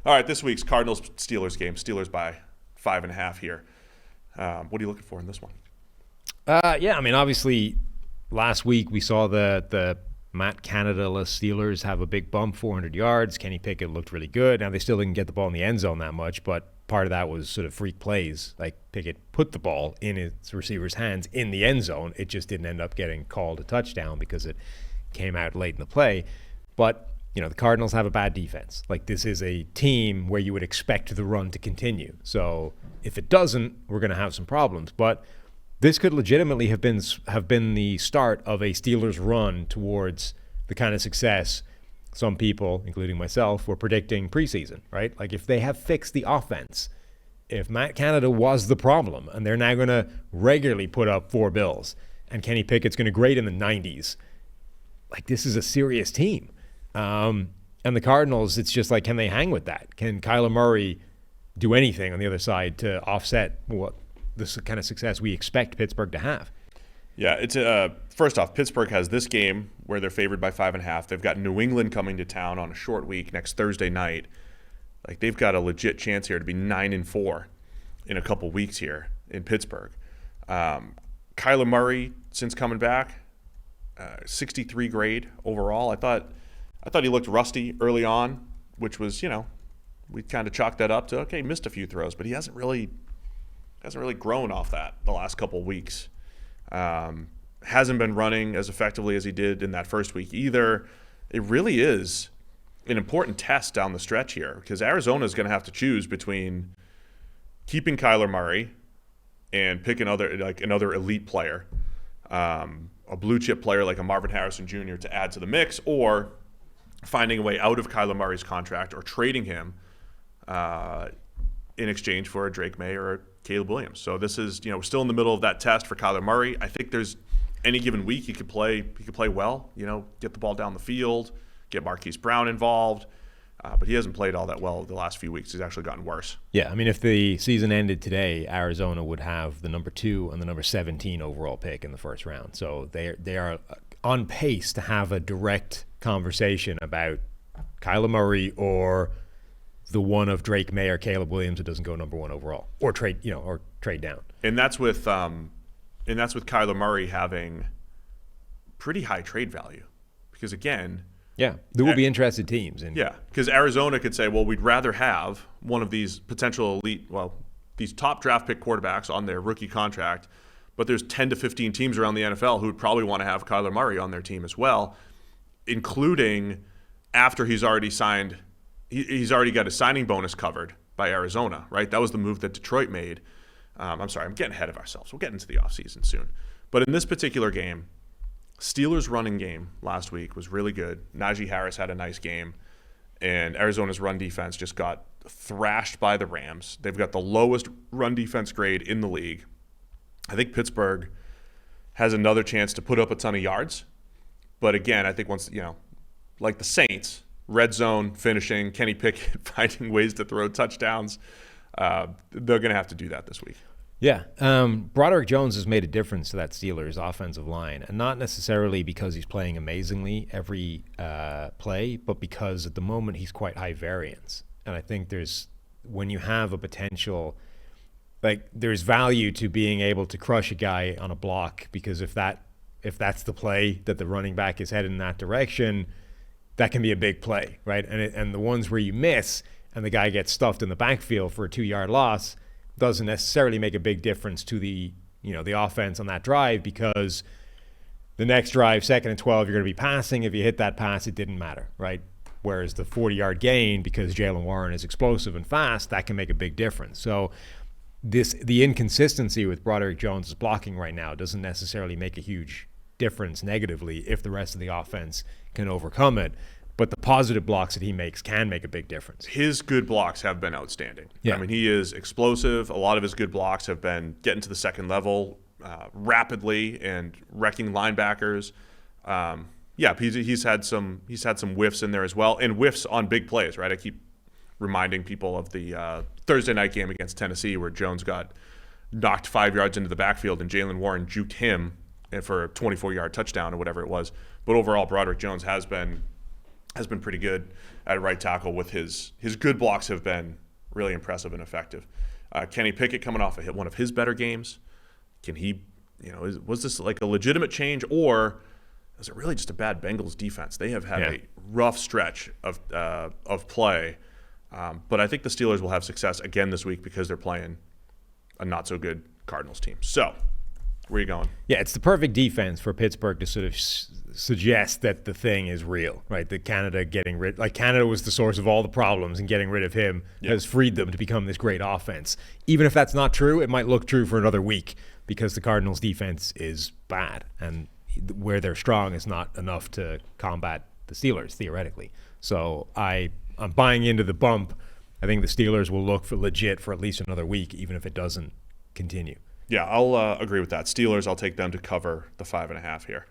All right, this week's Cardinals-Steelers game. Steelers by 5.5 here. What are you looking for in this one? Yeah, I mean, obviously, last week we saw the Matt Canada-less Steelers have a big bump, 400 yards. Kenny Pickett looked really good. Now, they still didn't get the ball in the end zone that much, but part of that was sort of freak plays. Like, Pickett put the ball in his receiver's hands in the end zone. It just didn't end up getting called a touchdown because it came out late in the play. But, the Cardinals have a bad defense. Like, this is a team where you would expect the run to continue. So if it doesn't, we're going to have some problems. But this could legitimately have been the start of a Steelers run towards the kind of success some people, including myself, were predicting preseason, right? Like, if they have fixed the offense, if Matt Canada was the problem, and they're now going to regularly put up 4 bills, and Kenny Pickett's going to grade in the 90s, like, this is a serious team. And the Cardinals, it's just like, can they hang with that? Can Kyler Murray do anything on the other side to offset what the kind of success we expect Pittsburgh to have? Yeah, it's first off, Pittsburgh has this game where they're favored by 5.5. They've got New England coming to town on a short week next Thursday night. Like, they've got a legit chance here to be 9-4 in a couple weeks here in Pittsburgh. Kyler Murray, since coming back, 63 grade overall. I thought he looked rusty early on, which was, we kind of chalked that up to, okay, missed a few throws, but he hasn't really grown off that the last couple of weeks. Hasn't been running as effectively as he did in that first week either. It really is an important test down the stretch here because Arizona is going to have to choose between keeping Kyler Murray and picking another elite player, a blue chip player like a Marvin Harrison Jr. to add to the mix, or finding a way out of Kyler Murray's contract or trading him in exchange for a Drake May or a Caleb Williams. So this is, we're still in the middle of that test for Kyler Murray. I think there's any given week he could play well, get the ball down the field, get Marquise Brown involved. But he hasn't played all that well the last few weeks. He's actually gotten worse. Yeah, I mean, if the season ended today, Arizona would have the number 2 and the number 17 overall pick in the first round. So they are on pace to have a direct conversation about Kyler Murray or the one of Drake May or Caleb Williams that doesn't go number 1 overall, or trade down. And that's with Kyler Murray having pretty high trade value, because again, yeah, there will be interested teams. Because Arizona could say, well, we'd rather have one of these potential elite, these top draft pick quarterbacks on their rookie contract, but there's 10 to 15 teams around the NFL who would probably want to have Kyler Murray on their team as well, including after he's already signed. He's already got a signing bonus covered by Arizona, right? That was the move that Detroit made. I'm sorry, I'm getting ahead of ourselves. We'll get into the offseason soon. But in this particular game, Steelers' running game last week was really good. Najee Harris had a nice game, and Arizona's run defense just got thrashed by the Rams. They've got the lowest run defense grade in the league. I think Pittsburgh has another chance to put up a ton of yards. But again, I think once, like the Saints, red zone finishing, Kenny Pickett finding ways to throw touchdowns, they're going to have to do that this week. Yeah. Broderick Jones has made a difference to that Steelers offensive line, and not necessarily because he's playing amazingly every play, but because at the moment he's quite high variance. And I think when you have a potential, there's value to being able to crush a guy on a block, because if that's the play that the running back is headed in that direction, that can be a big play, right? And the ones where you miss and the guy gets stuffed in the backfield for a 2-yard loss doesn't necessarily make a big difference to the offense on that drive, because the next drive, 2nd and 12, you're going to be passing. If you hit that pass, it didn't matter, right? Whereas the 40-yard gain, because Jaylen Warren is explosive and fast, that can make a big difference. So the inconsistency with Broderick Jones' blocking right now doesn't necessarily make a huge difference negatively if the rest of the offense can overcome it. But the positive blocks that he makes can make a big difference. His good blocks have been outstanding. Yeah. I mean, he is explosive. A lot of his good blocks have been getting to the second level rapidly and wrecking linebackers. He's had some whiffs in there as well, and whiffs on big plays, right? I keep reminding people of the Thursday night game against Tennessee where Jones got knocked 5 yards into the backfield and Jaylen Warren juked him for a 24-yard touchdown or whatever it was. But overall, Broderick Jones has been has been pretty good at right tackle with his good blocks have been really impressive and effective. Kenny Pickett coming off one of his better games. Can he, was this like a legitimate change, or is it really just a bad Bengals defense? They have had a rough stretch of play, but I think the Steelers will have success again this week because they're playing a not so good Cardinals team. So, where are you going? Yeah, it's the perfect defense for Pittsburgh to sort of suggest that the thing is real, right? That Canada was the source of all the problems, and getting rid of him has freed them to become this great offense. Even if that's not true, it might look true for another week because the Cardinals defense is bad, and where they're strong is not enough to combat the Steelers, theoretically. So I'm buying into the bump. I think the Steelers will look for legit for at least another week, even if it doesn't continue. Yeah, I'll agree with that. Steelers, I'll take them to cover the 5.5 here.